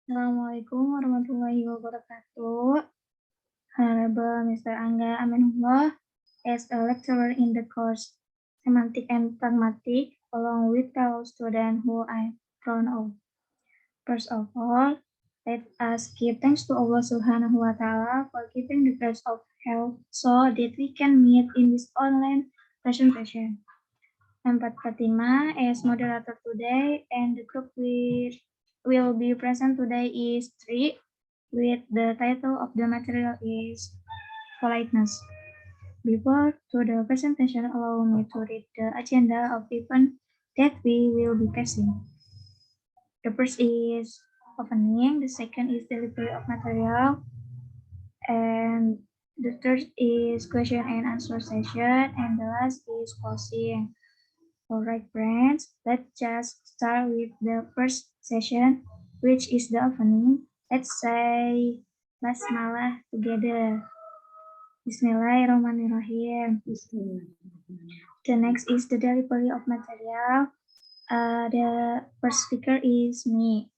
Assalamualaikum warahmatullahi wabarakatuh. Honorable Mr. Angga Aminullah, as a lecturer in the course Semantic and Pragmatic, along with fellow students who I'm proud of. First of all, let us give thanks to Allah Subhanahu wa Ta'ala for giving the grace of health so that we can meet in this online presentation. Empat Fatima as moderator today, and the group will be present today is 3, with the title of the material is politeness. Before to the presentation, allow me to read the agenda of event that we will be facing. The first is opening, the second is delivery of material, and the third is question and answer session, and the last is closing. Alright friends, let's just start with the first session, which is the opening. Let's say Basmalah together. Bismillahirrahmanirrahim. The next is the delivery of material. The first speaker is me.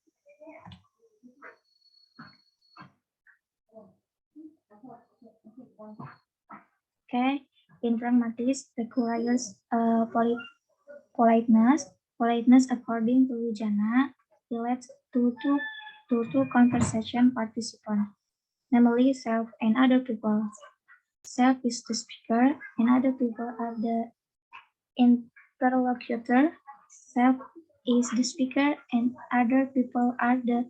Okay, in pragmatis, the courageous politeness according to Wijana relates to two conversation participants, namely self and other people. Self is the speaker and other people are the interlocutor. Self is the speaker and other people are the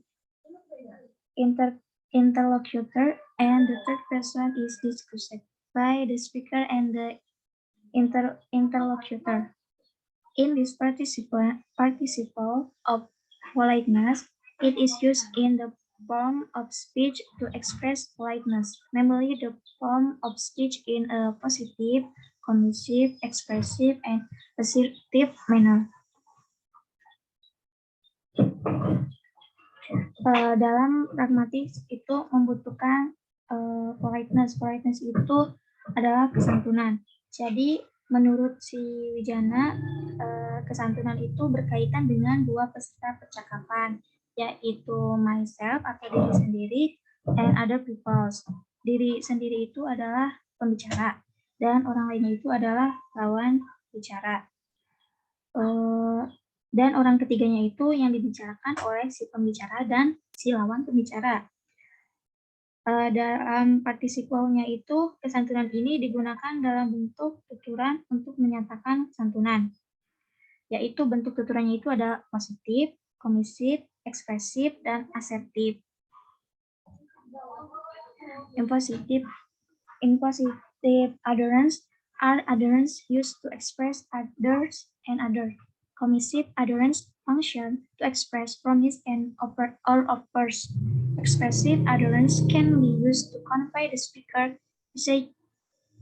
interlocutor, and the third person is discussed by the speaker and the interlocutor. In this participle of politeness, it is used in the form of speech to express politeness, namely the form of speech in a positive, conducive, expressive, and assertive manner. Dalam pragmatis itu membutuhkan politeness. Politeness itu adalah kesantunan. Jadi menurut si Wijana, kesantunan itu berkaitan dengan dua peserta percakapan, yaitu myself atau diri sendiri and other people. Diri sendiri itu adalah pembicara dan orang lainnya itu adalah lawan bicara. Dan orang ketiganya itu yang dibicarakan oleh si pembicara dan si lawan pembicara. Dalam partisipalnya itu, kesantunan ini digunakan dalam bentuk tuturan untuk menyatakan santunan, yaitu bentuk tuturannya itu ada positif, komisif, ekspresif, dan asertif. In positive utterance are utterance used to express others and others. Commissive utterance function to express promise and or offers. Expressive utterance can be used to convey the speaker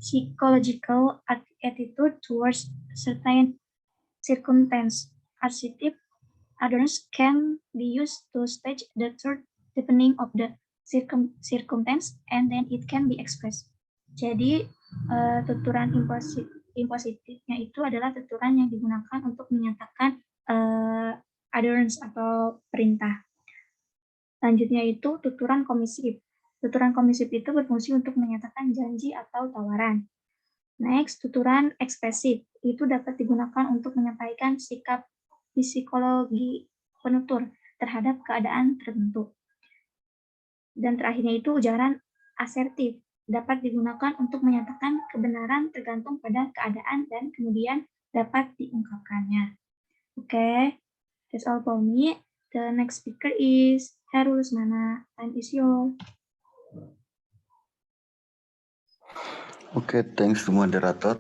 psychological attitude towards certain circumstance. Assertive utterance can be used to state the truth depending of the circumstance, and then it can be expressed. Jadi tuturan impositifnya itu adalah tuturan yang digunakan untuk menyatakan utterance atau perintah. Selanjutnya itu tuturan komisif. Tuturan komisif itu berfungsi untuk menyatakan janji atau tawaran. Next, tuturan ekspresif. Itu dapat digunakan untuk menyampaikan sikap psikologi penutur terhadap keadaan tertentu. Dan terakhirnya itu ujaran asertif. Dapat digunakan untuk menyatakan kebenaran tergantung pada keadaan dan kemudian dapat diungkapkannya. Okay, that's all for me. The next speaker is Herul Rusmana. Time is yours. Okay, thanks to moderator.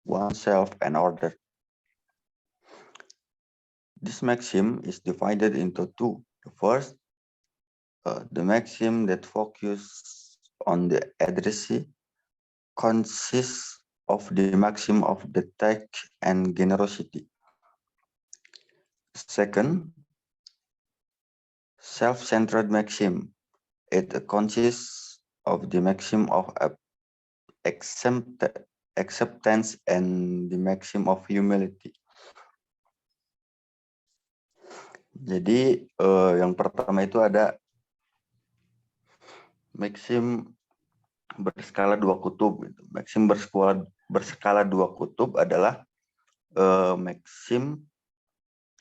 Oneself and order. This maxim is divided into two. The first, the maxim that focuses on the addressee consists of the maxim of the tact and generosity. Second, self-centered maxim. It consists of the maxim of acceptance and the maxim of humility. Jadi yang pertama itu ada maxim berskala dua kutub. Maxim berskala dua kutub adalah maxim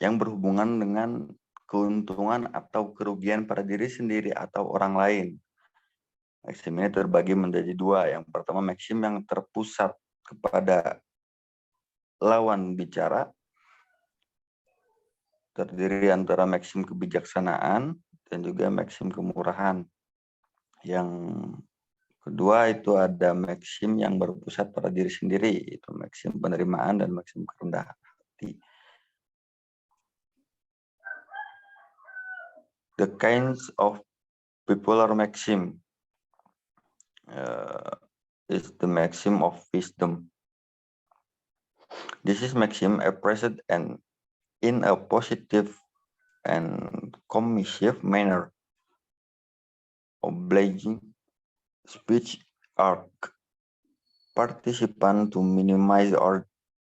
yang berhubungan dengan keuntungan atau kerugian pada diri sendiri atau orang lain. Maxim ini terbagi menjadi dua. Yang pertama maxim yang terpusat kepada lawan bicara, terdiri antara maxim kebijaksanaan dan juga maxim kemurahan. Yang kedua itu ada maxim yang berpusat pada diri sendiri, itu maxim penerimaan dan maxim kerendahan hati. The kinds of popular maxim is the maxim of wisdom. This is maxim expressed and in a positive and commissive manner, obliging speech arc participant to minimize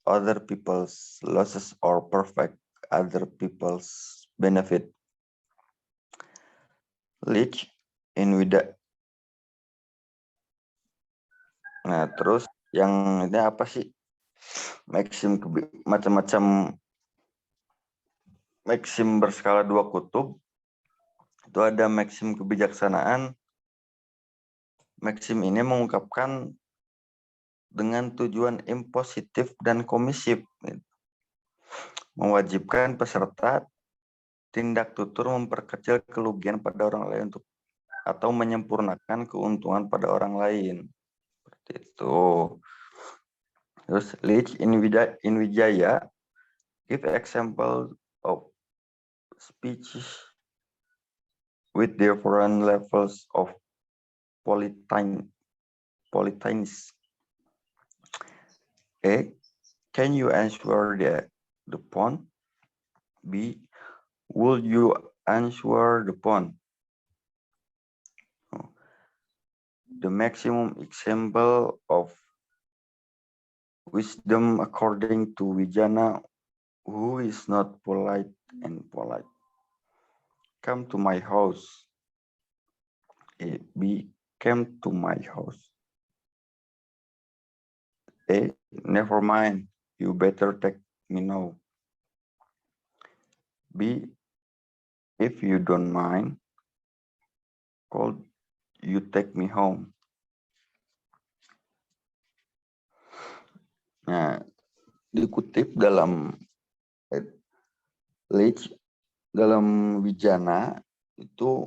other people's losses or perfect other people's benefit. Leach in Wida. Nah, terus yang ini apa sih? Maxim macam-macam maxim berskala dua kutub. Itu ada maxim kebijaksanaan. Maxim ini mengungkapkan dengan tujuan impositif dan komisif. Mewajibkan peserta tindak tutur memperkecil kerugian pada orang lain atau menyempurnakan keuntungan pada orang lain. Seperti itu. Terus Leach in Wijaya give example of speeches with different levels of politeness. A. Can you answer the phone? B. Will you answer the phone? The maximum example of wisdom according to Wijana, who is not polite and polite. Come to my house. A. B. Came to my house. A. Never mind. You better take me now. B. If you don't mind, could you take me home? Nah, dikutip dalam Leach dalam Wijana itu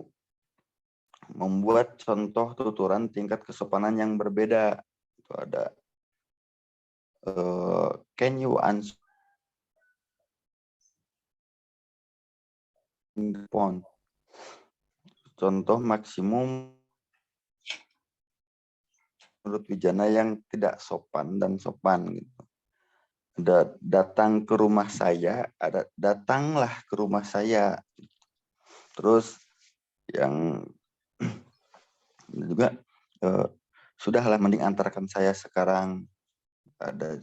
membuat contoh tuturan tingkat kesopanan yang berbeda. Itu ada can you answer the phone? Contoh maksimum menurut Wijana yang tidak sopan dan sopan gitu. Ada datang ke rumah saya, ada datanglah ke rumah saya. Terus yang juga sudahlah mending antarkan saya sekarang. Ada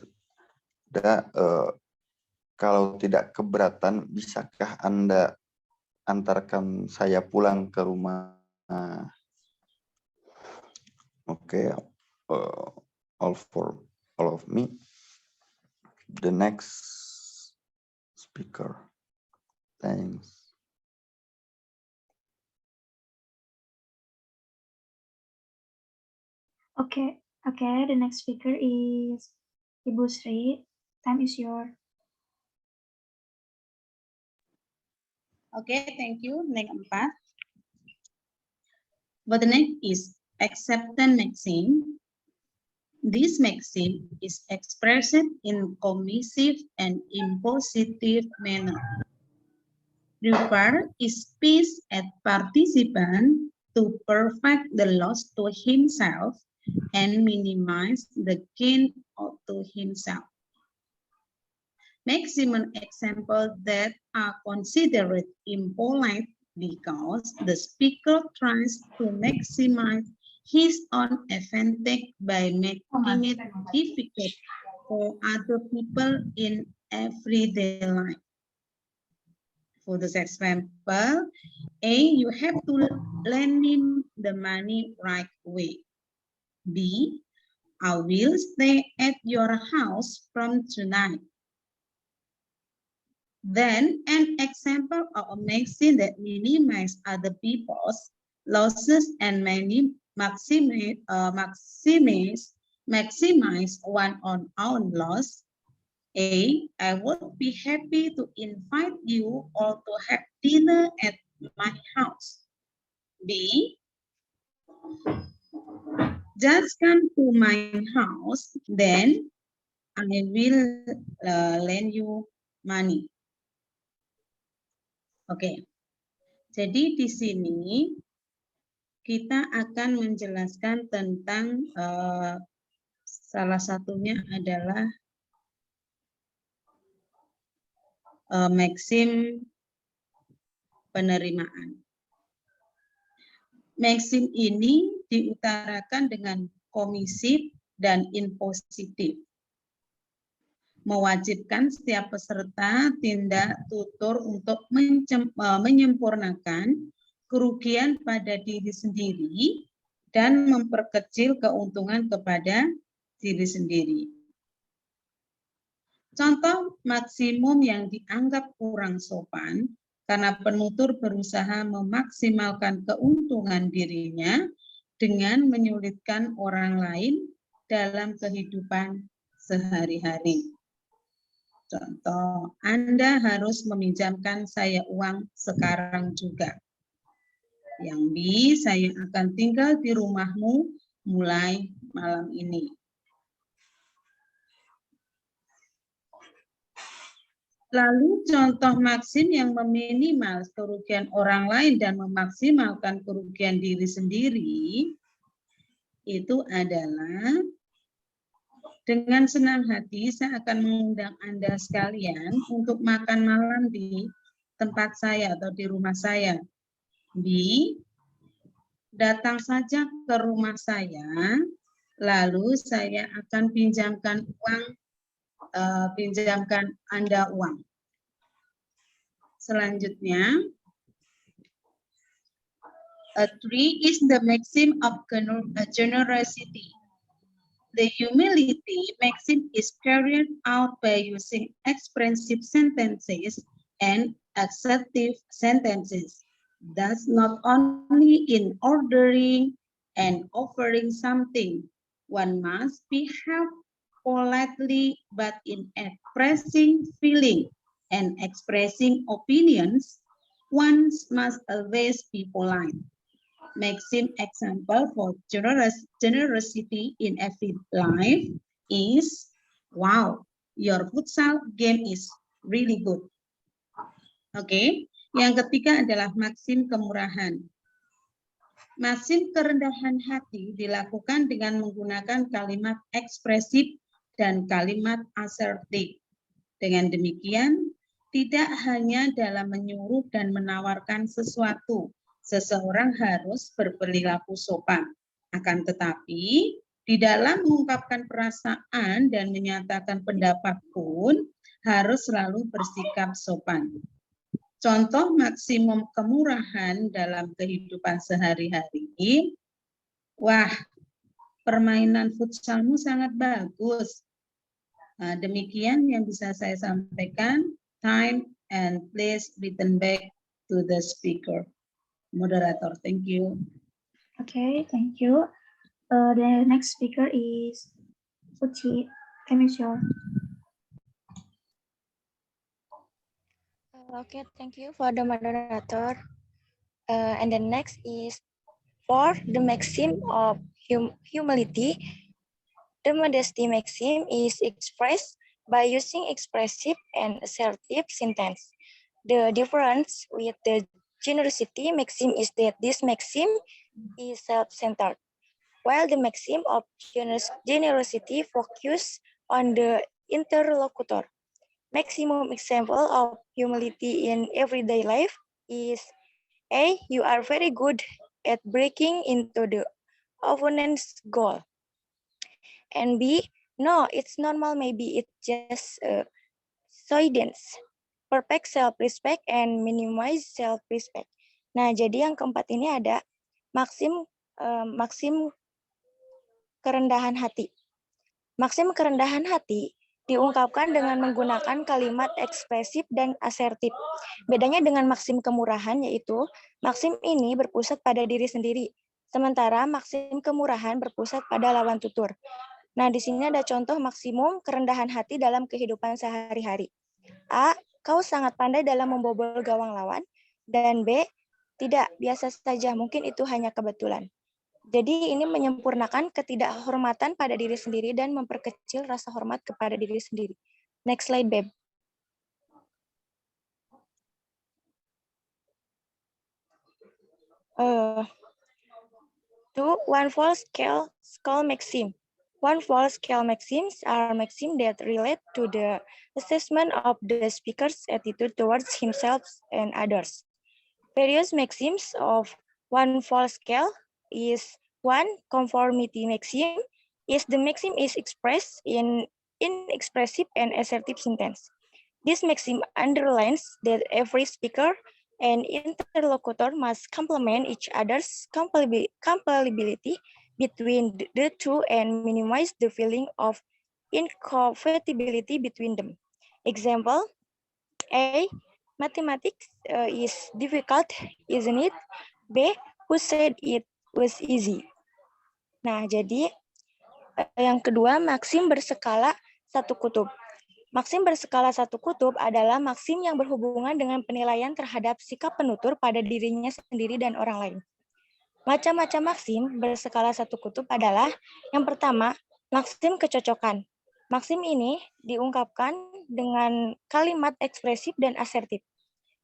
kalau tidak keberatan, bisakah Anda antarkan saya pulang ke rumah? Oke, all of me. The next speaker. Thanks. Okay. The next speaker is Ibu Sri. Time is yours. Okay, thank you. Next 4. But the next is acceptance maxim. This maxim is expressed in commissive and impositive manner. Require speech at participant to perfect the loss to himself and minimize the gain to himself. Maximum examples that are considered impolite because the speaker tries to maximize his own advantage by making it difficult for other people in everyday life. For this example, A, you have to lend him the money right away. B, I will stay at your house from tonight. Then an example of a maxim that minimizes other people's losses and maximize one's own loss. A, I would be happy to invite you all to have dinner at my house. B, just come to my house, then I will lend you money. Oke, jadi di sini kita akan menjelaskan tentang salah satunya adalah maksim penerimaan. Maksim ini diutarakan dengan komisif dan impositif. Mewajibkan setiap peserta tindak tutur untuk menyempurnakan kerugian pada diri sendiri dan memperkecil keuntungan kepada diri sendiri. Contoh maksimum yang dianggap kurang sopan karena penutur berusaha memaksimalkan keuntungan dirinya dengan menyulitkan orang lain dalam kehidupan sehari-hari. Contoh, Anda harus meminjamkan saya uang sekarang juga. Yang B, saya akan tinggal di rumahmu mulai malam ini. Lalu contoh maksim yang meminimal kerugian orang lain dan memaksimalkan kerugian diri sendiri itu adalah dengan senang hati saya akan mengundang Anda sekalian untuk makan malam di tempat saya atau di rumah saya. B, datang saja ke rumah saya, lalu saya akan pinjamkan Anda uang. Selanjutnya, 3 is the maxim of generosity. The humility maxim is carried out by using expressive sentences and assertive sentences. Thus, not only in ordering and offering something, one must behave politely, but in expressing feeling and expressing opinions, one must always be polite. Maxim example for generosity in every life is, wow, your futsal game is really good. Oke, yang ketiga adalah maksim kemurahan. Maksim kerendahan hati dilakukan dengan menggunakan kalimat ekspresif dan kalimat asertif. Dengan demikian, tidak hanya dalam menyuruh dan menawarkan sesuatu, seseorang harus berperilaku sopan. Akan tetapi, di dalam mengungkapkan perasaan dan menyatakan pendapat pun harus selalu bersikap sopan. Contoh maksimum kemurahan dalam kehidupan sehari-hari. Wah, permainan futsalmu sangat bagus. Nah, demikian yang bisa saya sampaikan. Time and place written back to the speaker. Moderator, thank you. Okay, thank you. The next speaker is Uchi. Can you share? Okay, thank you for the moderator. And the next is for the maxim of humility. The modesty maxim is expressed by using expressive and assertive sentence. The difference with the generosity maxim is that this maxim is self-centered, while the maxim of generosity focuses on the interlocutor. Maximum example of humility in everyday life is A. You are very good at breaking into the opponent's goal. And B. No, it's normal. Maybe it's just avoidance. Perfect self-respect and minimize self-respect. Nah, jadi yang keempat ini ada maksim kerendahan hati. Maksim kerendahan hati diungkapkan dengan menggunakan kalimat ekspresif dan asertif. Bedanya dengan maksim kemurahan yaitu maksim ini berpusat pada diri sendiri, sementara maksim kemurahan berpusat pada lawan tutur. Nah, di sini ada contoh maksimum kerendahan hati dalam kehidupan sehari-hari. A. Kau sangat pandai dalam membobol gawang lawan. Dan B. Tidak, biasa saja, mungkin itu hanya kebetulan. Jadi ini menyempurnakan ketidakhormatan pada diri sendiri dan memperkecil rasa hormat kepada diri sendiri. Next slide, Beb. One false scale maxim. One false scale maxims are maxims that relate to the assessment of the speaker's attitude towards himself and others. Various maxims of one false scale is one conformity maxim is the maxim is expressed in expressive and assertive sentence. This maxim underlines that every speaker and interlocutor must complement each other's compatibility between the two and minimize the feeling of incompatibility between them. Example, A. Mathematics is difficult, isn't it? B. Who said it was easy? Nah, jadi yang kedua, maksim berskala satu kutub. Maksim berskala satu kutub adalah maksim yang berhubungan dengan penilaian terhadap sikap penutur pada dirinya sendiri dan orang lain. Macam-macam maksim berskala satu kutub adalah yang pertama, maksim kecocokan. Maksim ini diungkapkan dengan kalimat ekspresif dan asertif.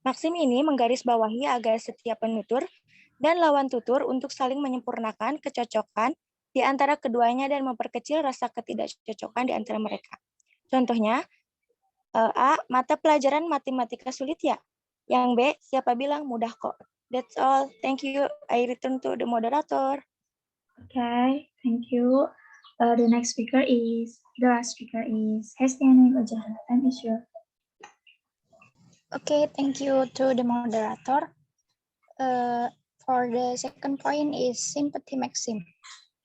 Maksim ini menggarisbawahi agar setiap penutur dan lawan tutur untuk saling menyempurnakan kecocokan di antara keduanya dan memperkecil rasa ketidakcocokan di antara mereka. Contohnya, A. Mata pelajaran matematika sulit ya? Yang B. Siapa bilang mudah kok? That's all. Thank you. I return to the moderator. Okay, thank you. The last speaker is Hestiani Bajahan. Time is yours. Okay, thank you to the moderator. For the second point is sympathy maxim.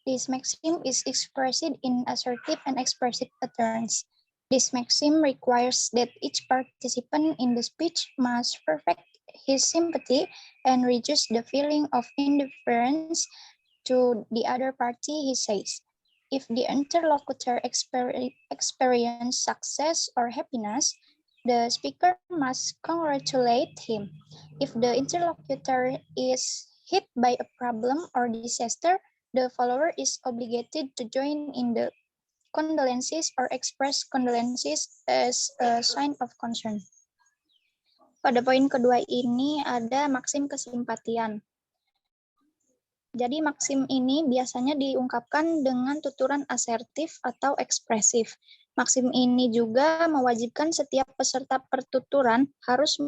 This maxim is expressed in assertive and expressive patterns. This maxim requires that each participant in the speech must perfect his sympathy and reduce the feeling of indifference to the other party, he says. If the interlocutor experience success or happiness, the speaker must congratulate him. If the interlocutor is hit by a problem or disaster, the follower is obligated to join in the condolences or express condolences as a sign of concern. Pada poin kedua ini ada maksim kesimpatian. Jadi maksim ini biasanya diungkapkan dengan tuturan asertif atau ekspresif. Maksim ini juga mewajibkan setiap peserta pertuturan harus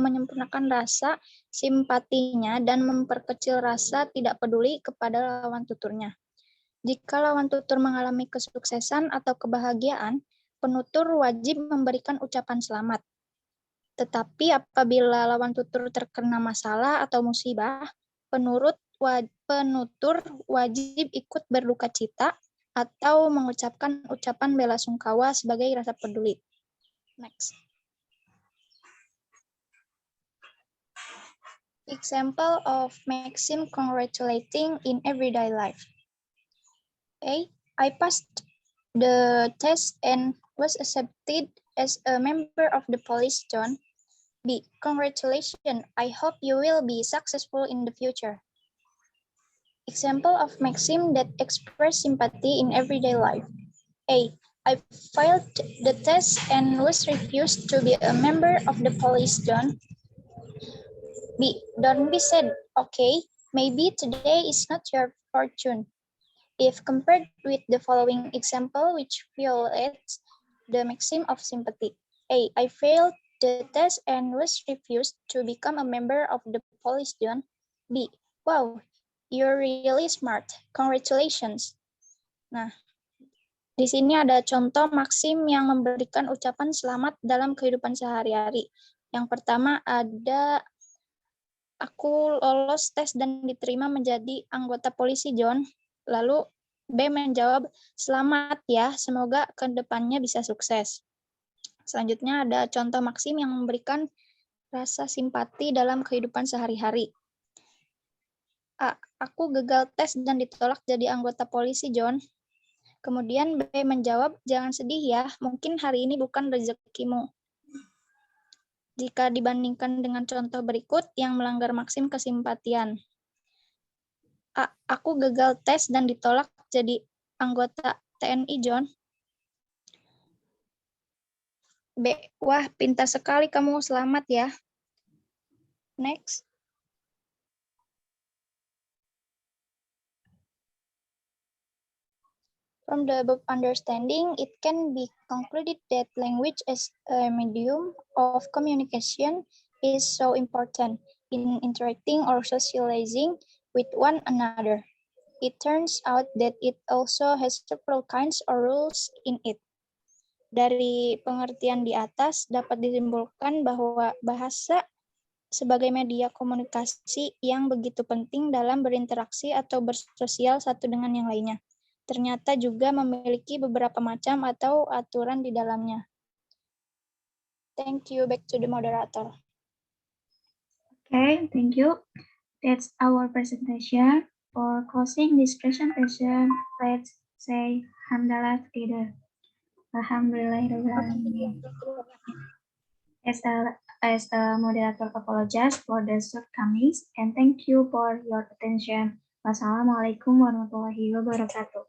menyempurnakan rasa simpatinya dan memperkecil rasa tidak peduli kepada lawan tuturnya. Jika lawan tutur mengalami kesuksesan atau kebahagiaan, penutur wajib memberikan ucapan selamat. Tetapi apabila lawan tutur terkena masalah atau musibah, penutur wajib ikut berduka cita atau mengucapkan ucapan bela sungkawa sebagai rasa peduli. Next. Example of maxim congratulating in everyday life. A. I passed the test and was accepted as a member of the police John. B. Congratulations. I hope you will be successful in the future. Example of maxim that express sympathy in everyday life. A. I failed the test and was refused to be a member of the police John. B. Don't be sad. Okay, maybe today is not your fortune. If compared with the following example, which violates the maxim of sympathy. A. I failed the test and was refused to become a member of the police John. B. Wow, you're really smart. Congratulations. Nah, di sini ada contoh maksim yang memberikan ucapan selamat dalam kehidupan sehari-hari. Yang pertama ada, aku lolos tes dan diterima menjadi anggota polisi John. Lalu B menjawab, selamat ya, semoga ke depannya bisa sukses. Selanjutnya ada contoh maksim yang memberikan rasa simpati dalam kehidupan sehari-hari. A. Aku gagal tes dan ditolak jadi anggota polisi John. Kemudian B menjawab, jangan sedih ya, mungkin hari ini bukan rezekimu. Jika dibandingkan dengan contoh berikut yang melanggar maksim kesimpatian. A. Aku gagal tes dan ditolak jadi anggota TNI John. B. Wah, pintar sekali kamu, selamat ya. Next. From the above understanding, it can be concluded that language as a medium of communication is so important in interacting or socializing with one another. It turns out that it also has several kinds of rules in it. Dari pengertian di atas dapat disimpulkan bahwa bahasa sebagai media komunikasi yang begitu penting dalam berinteraksi atau bersosial satu dengan yang lainnya. Ternyata juga memiliki beberapa macam atau aturan di dalamnya. Thank you. Back to the moderator. Okay, thank you. That's our presentation. For closing this presentation, let's say Hamdalah together. Alhamdulillah. As the moderator apologize for the shortcomings and thank you for your attention. Wassalamualaikum warahmatullahi wabarakatuh.